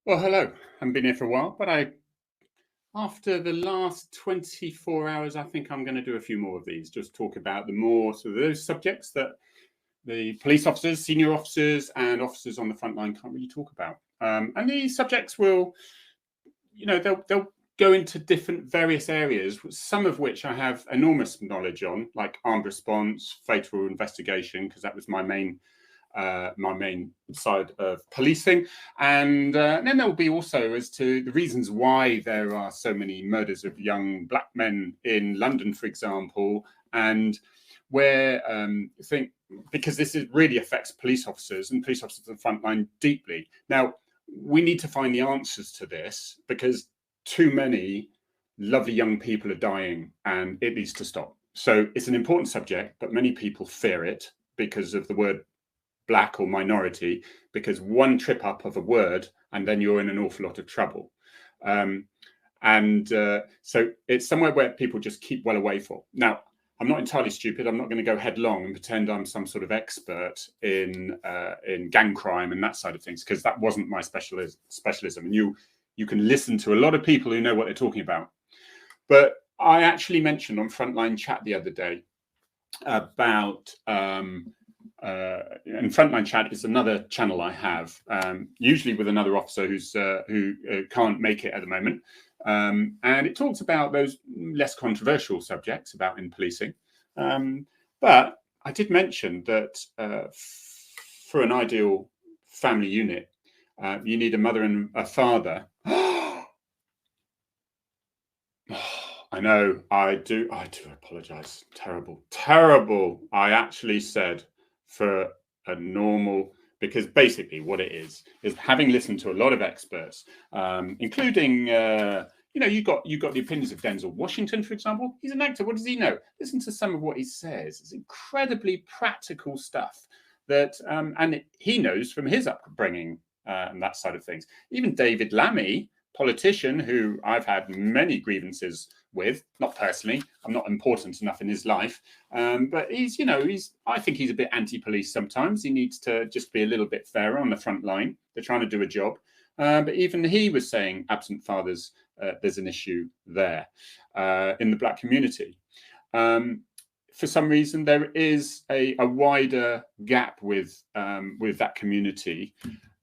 Well, hello. I haven't been here for a while, but after the last 24 hours, I think I'm going to do a few more of these. Just talk about the more sort of those subjects that the police officers, senior officers, and officers on the front line can't really talk about. And these subjects will, they'll go into different various areas, some of which I have enormous knowledge on, like armed response, fatal investigation, because that was my main side of policing. And then there will be also as to the reasons why there are so many murders of young black men in London, for example, and where I think because really affects police officers and police officers on the front line deeply. Now, we need to find the answers to this because too many lovely young people are dying and it needs to stop. So it's an important subject, but many people fear it because of the word black or minority, because one trip up of a word and then you're in an awful lot of trouble. So it's somewhere where people just keep well away from. Now, I'm not entirely stupid. I'm not going to go headlong and pretend I'm some sort of expert in gang crime and that side of things, because that wasn't my specialism. And you can listen to a lot of people who know what they're talking about. But I actually mentioned on Frontline Chat the other day about and Frontline Chat is another channel I have, usually with another officer who can't make it at the moment, and it talks about those less controversial subjects about in policing. But I did mention that for an ideal family unit, you need a mother and a father. I know, I do apologize. Terrible. I actually said for a normal, because basically what it is having listened to a lot of experts, including you got the opinions of Denzel Washington, for example. He's an actor. What does he know? Listen to some of what he says. It's incredibly practical stuff that and he knows from his upbringing and that side of things. Even David Lammy, politician who I've had many grievances with, not personally. I'm not important enough in his life, but I think he's a bit anti-police sometimes. He needs to just be a little bit fairer on the front line. They're trying to do a job, but even he was saying absent fathers, there's an issue there in the black community. For some reason, there is a wider gap with that community,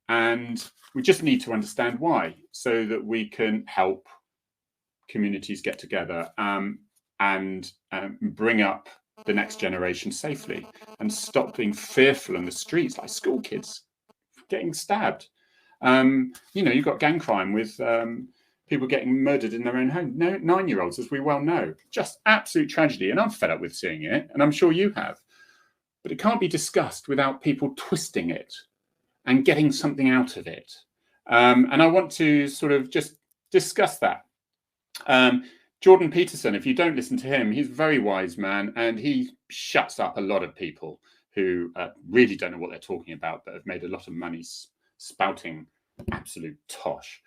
and we just need to understand why, so that we can help communities get together and bring up the next generation safely and stop being fearful in the streets, like school kids getting stabbed. You've got gang crime with people getting murdered in their own home, 9-year-olds, as we well know. Just absolute tragedy. And I'm fed up with seeing it, and I'm sure you have. But it can't be discussed without people twisting it and getting something out of it. And I want to sort of just discuss that. Jordan Peterson, if you don't listen to him, he's a very wise man, and he shuts up a lot of people who really don't know what they're talking about, but have made a lot of money spouting absolute tosh.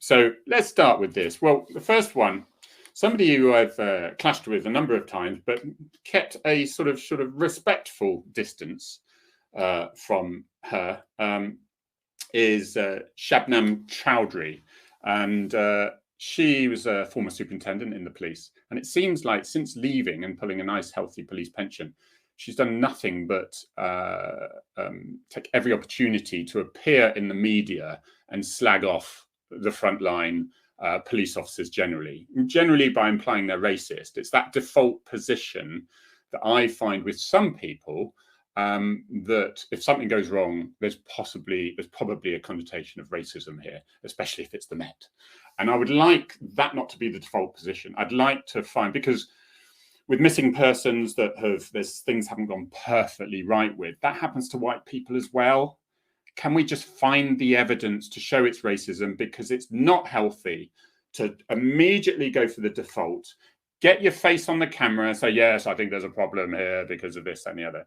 So let's start with this. Well, the first one, somebody who I've clashed with a number of times, but kept a sort of respectful distance from her, is Shabnam Chowdhury. And she was a former superintendent in the police. And it seems like since leaving and pulling a nice, healthy police pension, she's done nothing but take every opportunity to appear in the media and slag off the frontline police officers generally by implying they're racist. It's that default position that I find with some people, that if something goes wrong, there's probably a connotation of racism here, especially if it's the Met. And I would like that not to be the default position. I'd like to find, because with missing persons there's things haven't gone perfectly right with, that happens to white people as well. Can we just find the evidence to show it's racism? Because it's not healthy to immediately go for the default, get your face on the camera and say, yes, I think there's a problem here because of this and the other.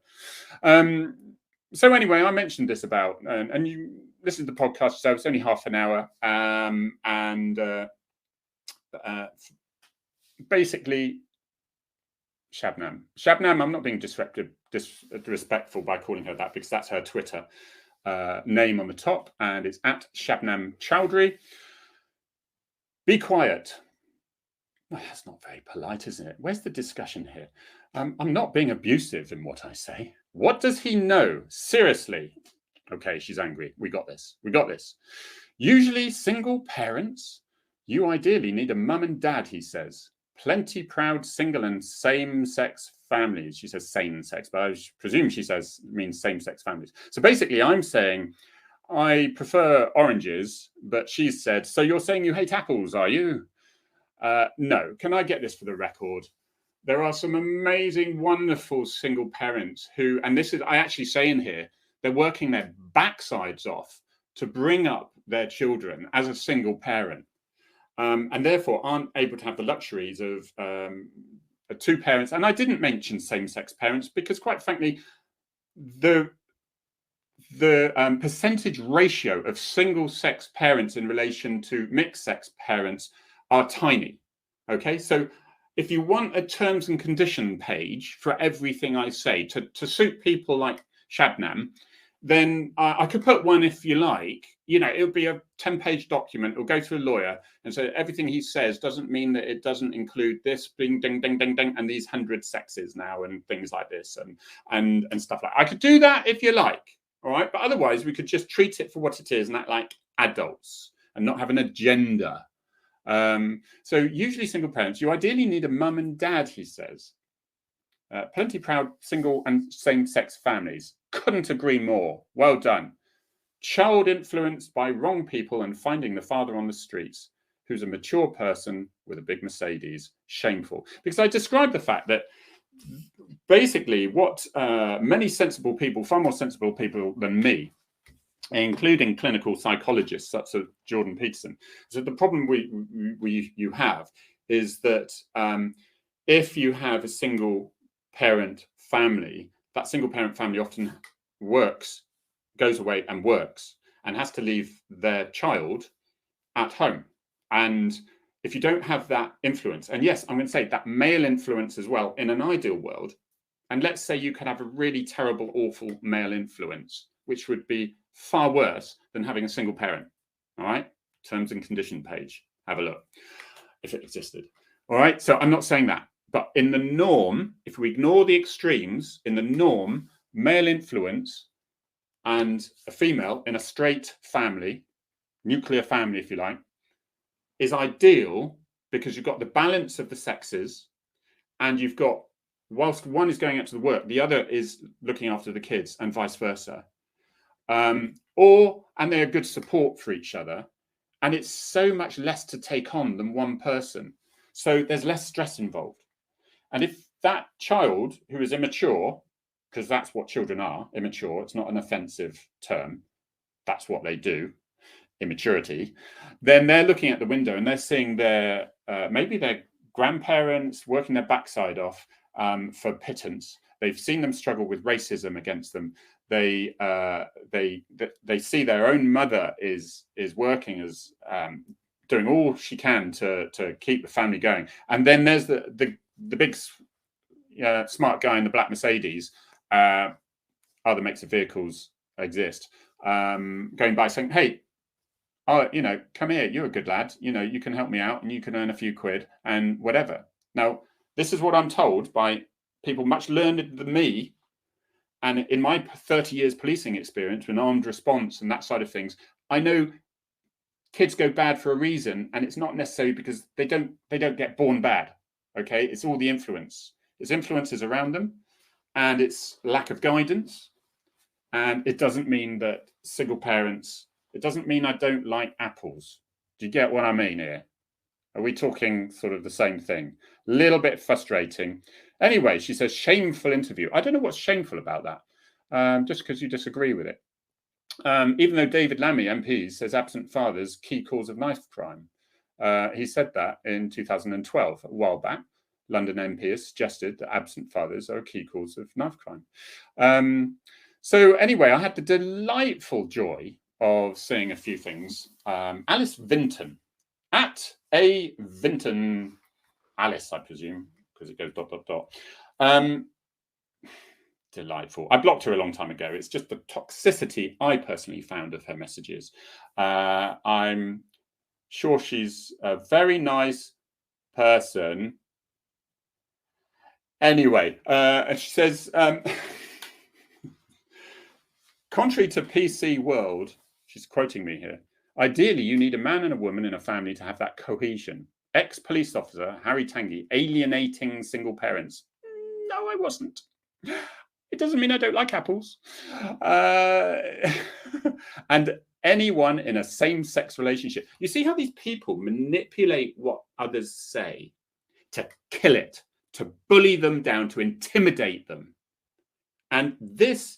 So anyway, I mentioned this about, and you listen to the podcast, so it's only half an hour. Basically, Shabnam, I'm not being disrespectful by calling her that, because that's her Twitter. name on the top, and it's at Shabnam Chowdhury. Be quiet. Well, that's not very polite, isn't it? Where's the discussion here? I'm not being abusive in what I say. What does he know? Seriously. Okay, she's angry. We got this. We got this. Usually single parents. You ideally need a mum and dad, he says. Plenty proud single and same-sex families. She says same-sex, but I presume she means same-sex families. So basically, I'm saying I prefer oranges, but she's said, so you're saying you hate apples, are you? No. Can I get this for the record? There are some amazing, wonderful single parents who, and this is, I actually say in here, they're working their backsides off to bring up their children as a single parent. And therefore aren't able to have the luxuries of two parents. And I didn't mention same-sex parents because, quite frankly, the percentage ratio of single-sex parents in relation to mixed-sex parents are tiny. Okay, so if you want a terms and condition page for everything I say to suit people like Shabnam, then I could put one if you like. You know, it'll be a 10-page document. It'll go to a lawyer and say everything he says doesn't mean that it doesn't include this, ding, ding, ding, ding, ding, and these 100 sexes now and things like this and stuff like that. I could do that if you like, all right? But otherwise, we could just treat it for what it is and act like adults and not have an agenda. So usually single parents, you ideally need a mum and dad, he says. Plenty proud single and same-sex families. Couldn't agree more. Well done. Child influenced by wrong people and finding the father on the streets, who's a mature person with a big Mercedes. Shameful. Because I described the fact that basically what many sensible people, far more sensible people than me, including clinical psychologists such as Jordan Peterson, so the problem you have is that if you have a single parent family, that single parent family often goes away and works and has to leave their child at home. And if you don't have that influence, and yes, I'm going to say that male influence as well in an ideal world, and let's say you could have a really terrible, awful male influence, which would be far worse than having a single parent. All right, terms and condition page, have a look if it existed. All right, so I'm not saying that. But in the norm, if we ignore the extremes, in the norm, male influence and a female in a straight family, nuclear family, if you like, is ideal because you've got the balance of the sexes and you've got, whilst one is going out to the work, the other is looking after the kids and vice versa. And they're good support for each other. And it's so much less to take on than one person. So there's less stress involved. And if that child who is immature, because that's what children are, immature, it's not an offensive term, that's what they do, immaturity, then they're looking at the window and they're seeing their, maybe their grandparents working their backside off for pittance. They've seen them struggle with racism against them. They see their own mother is working as doing all she can to keep the family going. And then there's the big smart guy in the black Mercedes, other makes of vehicles exist, going by saying, hey, come here, you're a good lad, you can help me out and you can earn a few quid and whatever. Now, this is what I'm told by people much learned than me. And in my 30 years policing experience with armed response and that side of things, I know kids go bad for a reason, and it's not necessarily because they don't get born bad. Okay, it's all the influence. It's influences around them, and it's lack of guidance. And it doesn't mean that single parents. It doesn't mean I don't like apples. Do you get what I mean here? Are we talking sort of the same thing? A little bit frustrating. Anyway, she says, shameful interview. I don't know what's shameful about that, just because you disagree with it. Even though David Lammy, MP, says absent fathers, key cause of knife crime. He said that in 2012, a while back. London MP has suggested that absent fathers are a key cause of knife crime. So anyway, I had the delightful joy of seeing a few things. Alice Vinton, at A Vinton Alice, I presume, because it goes ... delightful. I blocked her a long time ago. It's just the toxicity I personally found of her messages. I'm sure she's a very nice person. Anyway, and she says, contrary to PC world, she's quoting me here, ideally you need a man and a woman in a family to have that cohesion. Ex-police officer Harry Tanguy alienating single parents. No, I wasn't. It doesn't mean I don't like apples. And anyone in a same-sex relationship. You see how these people manipulate what others say to kill it, to bully them down, to intimidate them. And this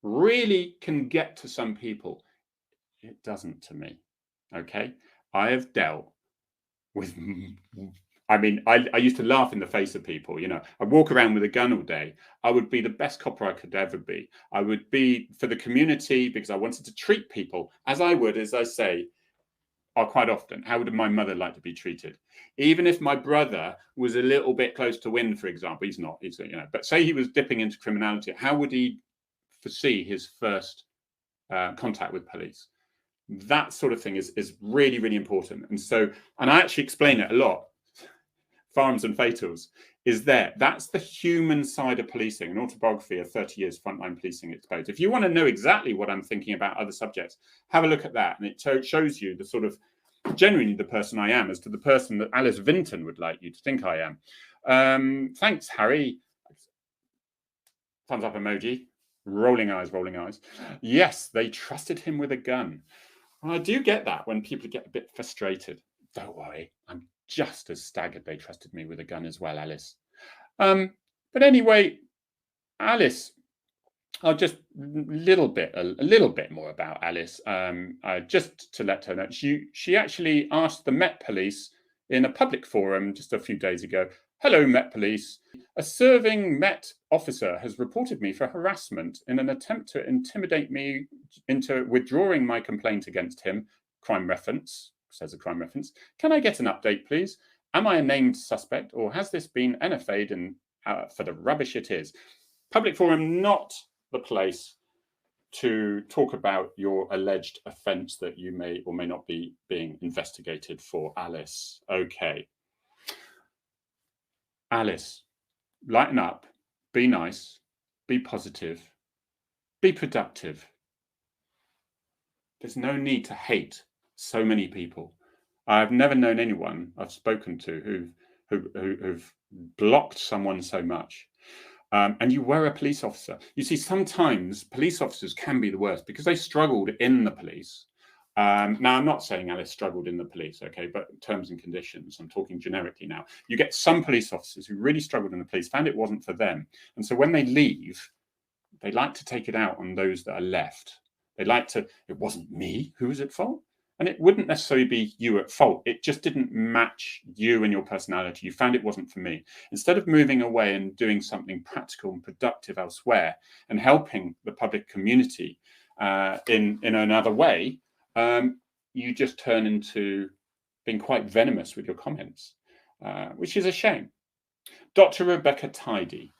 really can get to some people. It doesn't to me. Okay? I have dealt with, I mean, I used to laugh in the face of people. You know, I'd walk around with a gun all day. I would be the best copper I could ever be. I would be for the community because I wanted to treat people as I would, as I say, quite often. How would my mother like to be treated? Even if my brother was a little bit close to wind, for example, he's not, you know, but say he was dipping into criminality, how would he foresee his first contact with police? That sort of thing is really, really important. And so, and I actually explain it a lot. Farms and Fatals is there. That's the human side of policing, an autobiography of 30 years frontline policing exposed. If you want to know exactly what I'm thinking about other subjects, have a look at that. And it shows you the sort of genuinely the person I am as to the person that Alice Vinton would like you to think I am. Thanks, Harry. Thumbs up emoji. Rolling eyes, rolling eyes. Yes, they trusted him with a gun. I do get that when people get a bit frustrated. Don't worry, I'm just as staggered they trusted me with a gun as well, Alice. But anyway, Alice, I'll just a little bit more about Alice. Just to let her know, she actually asked the Met Police in a public forum just a few days ago. Hello, Met Police. A serving Met officer has reported me for harassment in an attempt to intimidate me into withdrawing my complaint against him. Crime reference, says a crime reference. Can I get an update, please? Am I a named suspect, or has this been NFA'd and for the rubbish it is? Public forum, not the place to talk about your alleged offence that you may or may not be being investigated for, Alice. Okay. Alice, lighten up, be nice, be positive, be productive. There's no need to hate so many people. I've never known anyone I've spoken to who've blocked someone so much. And you were a police officer. You see, sometimes police officers can be the worst because they struggled in the police. Now, I'm not saying Alice struggled in the police, okay, but terms and conditions, I'm talking generically now. You get some police officers who really struggled in the police, found it wasn't for them. And so when they leave, they like to take it out on those that are left. They like to, it wasn't me who was at fault. And it wouldn't necessarily be you at fault. It just didn't match you and your personality. You found it wasn't for me. Instead of moving away and doing something practical and productive elsewhere and helping the public community in another way, you just turn into being quite venomous with your comments, which is a shame. Dr. Rebecca Tidy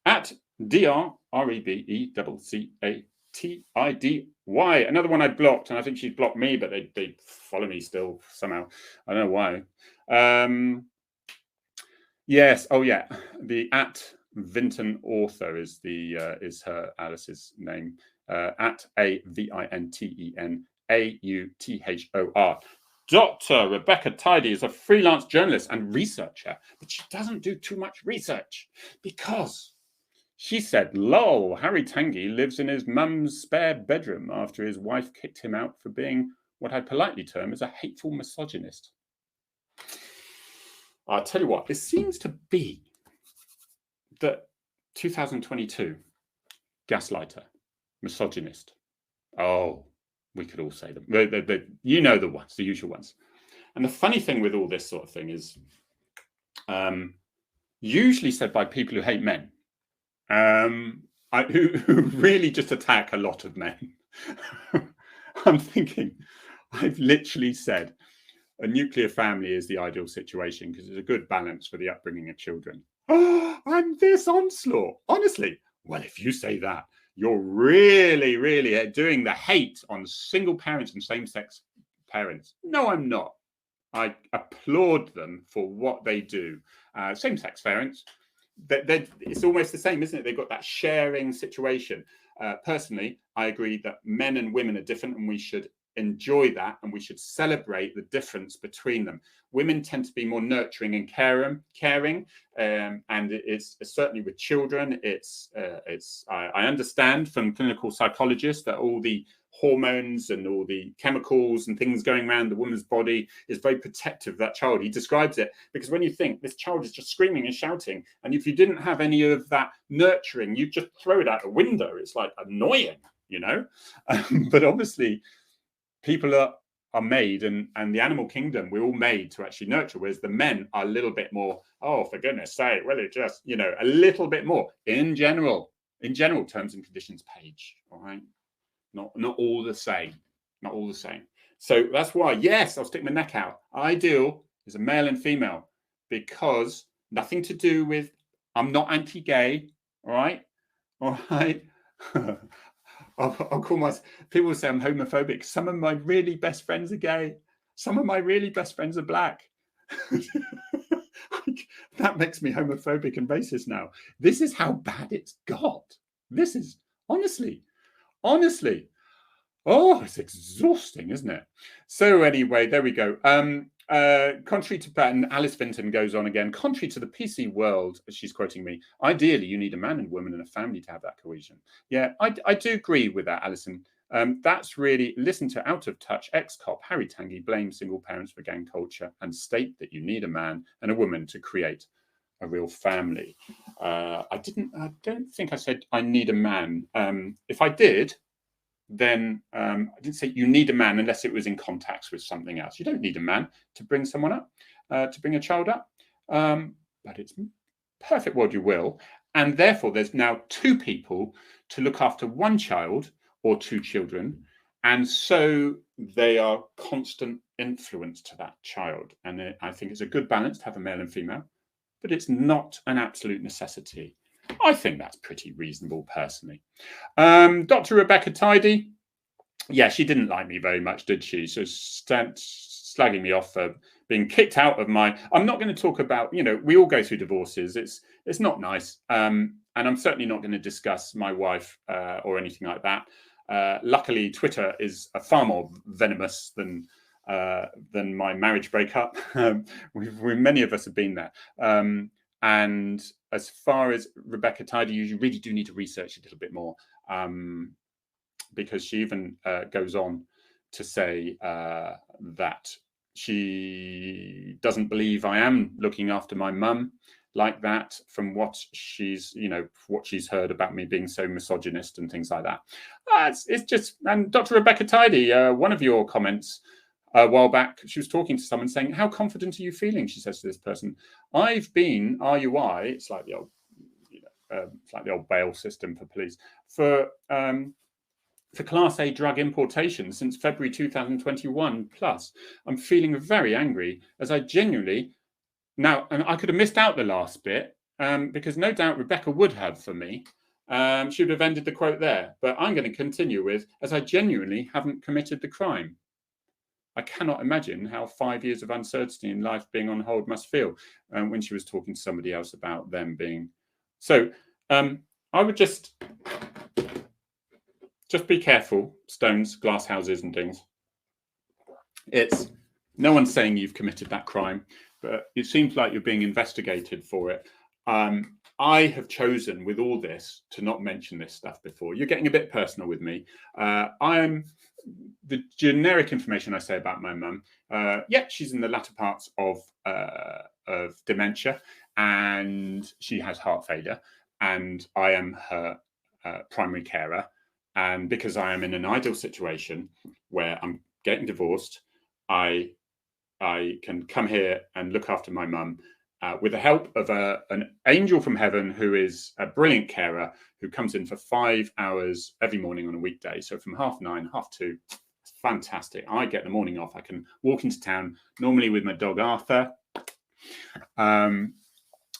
at DRREBECCATIDY. Another one I blocked, and I think she's blocked me, but they follow me still somehow. I don't know why. Yes. Oh yeah. The at Vinton author is her Alice's name. At AVINTENAUTHOR. Dr. Rebecca Tidy is a freelance journalist and researcher, but she doesn't do too much research because she said, lol, Harry Tanguy lives in his mum's spare bedroom after his wife kicked him out for being what I'd politely term as a hateful misogynist. I'll tell you what, it seems to be that 2022, gaslighter, misogynist. Oh, we could all say them. You know the ones, the usual ones. And the funny thing with all this sort of thing is usually said by people who hate men, who really just attack a lot of men. I'm thinking, I've literally said a nuclear family is the ideal situation because it's a good balance for the upbringing of children. Oh, and this onslaught, honestly, Well, if you say that, you're really, really doing the hate on single parents and same-sex parents. No, I'm not. I applaud them for what they do. Same-sex parents, it's almost the same, isn't it? They've got that sharing situation. Personally, I agree that men and women are different, and we should enjoy that, and we should celebrate the difference between them. Women tend to be more nurturing and caring, and it's certainly with children. I understand from clinical psychologists that all the hormones and all the chemicals and things going around the woman's body is very protective of that child. He describes it because when you think this child is just screaming and shouting, and if you didn't have any of that nurturing, you just throw it out the window. It's like annoying, you know. But obviously, people are made, and the animal kingdom, we're all made to actually nurture, whereas the men are a little bit more, oh, for goodness sake, well, it just, you know, a little bit more in general terms and conditions page. All right. Not all the same. Not all the same. So that's why, yes, I'll stick my neck out. Ideal is a male and female, because nothing to do with, I'm not anti-gay. All right. All right. I'll call my, people say I'm homophobic. Some of my really best friends are gay. Some of my really best friends are black. That makes me homophobic and racist now. This is how bad it's got. This is honestly, oh, it's exhausting, isn't it? So anyway, there we go. Contrary to pattern, Alice Vinton goes on again. Contrary to the PC world, she's quoting me, ideally you need a man and woman and a family to have that cohesion. Yeah, I do agree with that, Alison. That's really, listen to Out of Touch, ex-cop Harry Tanguy blames single parents for gang culture and state that you need a man and a woman to create a real family. I don't think I said I need a man. If I did, then I didn't say you need a man unless it was in context with something else. You don't need a man to bring someone up, to bring a child up, but it's perfect what you will. And therefore, there's now two people to look after one child or two children. And so they are constant influence to that child. And I think it's a good balance to have a male and female, but it's not an absolute necessity. I think that's pretty reasonable, personally. Dr. Rebecca Tidy, yeah, she didn't like me very much, did she? So slagging me off for being kicked out of my. I'm not going to talk about, you know, we all go through divorces. It's not nice, and I'm certainly not going to discuss my wife or anything like that. Luckily, Twitter is far more venomous than my marriage breakup. Many of us have been there. And as far as Rebecca Tidy, you really do need to research a little bit more, because she even goes on to say that she doesn't believe I am looking after my mum like that, from what she's heard about me being so misogynist and things like that. It's just, and Dr. Rebecca Tidy, one of your comments a while back, she was talking to someone saying, how confident are you feeling? She says to this person, I've been RUI, it's like the old, it's like the old bail system for police, for Class A drug importation since February 2021 plus. I'm feeling very angry, as I genuinely, now, and I could have missed out the last bit, because no doubt Rebecca would have for me. She would have ended the quote there, but I'm going to continue with, as I genuinely haven't committed the crime. I cannot imagine how 5 years of uncertainty in life being on hold must feel, when she was talking to somebody else about them being. So I would just be careful, stones, glass houses and things. It's no one's saying you've committed that crime, but it seems like you're being investigated for it. I have chosen with all this to not mention this stuff before. You're getting a bit personal with me. The generic information I say about my mum, yeah, she's in the latter parts of dementia, and she has heart failure, and I am her primary carer. And because I am in an ideal situation where I'm getting divorced, I can come here and look after my mum with the help of an angel from heaven who is a brilliant carer who comes in for 5 hours every morning on a weekday. So from 9:30, 2:30, it's fantastic. I get the morning off. I can walk into town, normally with my dog Arthur.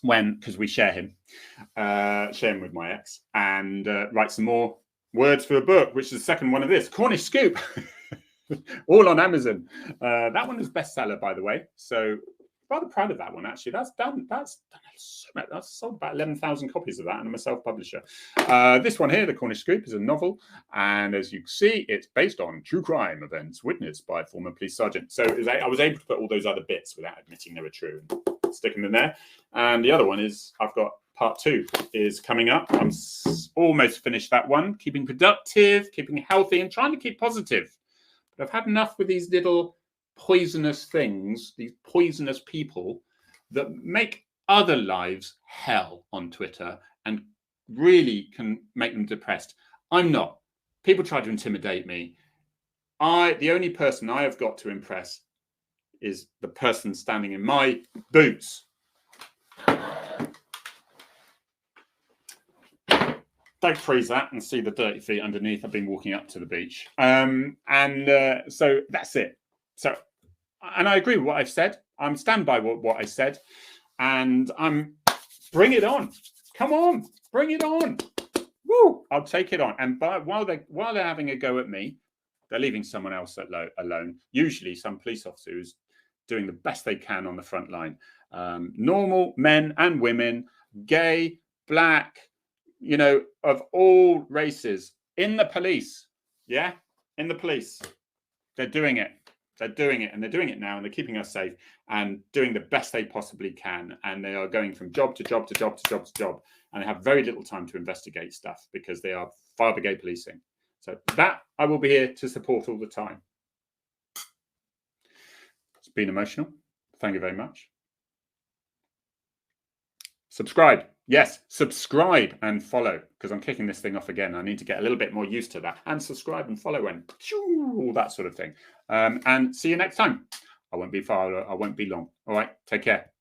because we share him with my ex, and write some more words for a book, which is the second one of this, Cornish Scoop, all on Amazon. That one is bestseller, by the way. So rather proud of that one, actually. That's sold about 11,000 copies of that, and I'm a self-publisher. This one here, The Cornish Scoop, is a novel, and as you can see, it's based on true crime events witnessed by a former police sergeant. So I was able to put all those other bits without admitting they were true and stick them in there. And the other one is, I've got part 2 is coming up. I'm almost finished that one, keeping productive, keeping healthy, and trying to keep positive. But I've had enough with these little poisonous things, these poisonous people that make other lives hell on Twitter and really can make them depressed. I'm not. People try to intimidate me. The only person I have got to impress is the person standing in my boots. Don't freeze that and see the dirty feet underneath. I've been walking up to the beach. So that's it. So, and I agree with what I've said. I'm stand by what I said, and bring it on. Come on, bring it on. Woo! I'll take it on. And while they're having a go at me, they're leaving someone else alone. Usually, some police officer who's doing the best they can on the front line. Normal men and women, gay, black, of all races in the police. Yeah, in the police. They're doing it. They're doing it, and they're doing it now, and they're keeping us safe and doing the best they possibly can. And they are going from job to job to job to job to job, and they have very little time to investigate stuff because they are fire brigade policing. So that I will be here to support all the time. It's been emotional. Thank you very much. Subscribe. Yes, subscribe and follow, because I'm kicking this thing off again. I need to get a little bit more used to that. And subscribe and follow and all that sort of thing. And see you next time. I won't be far. I won't be long. All right. Take care.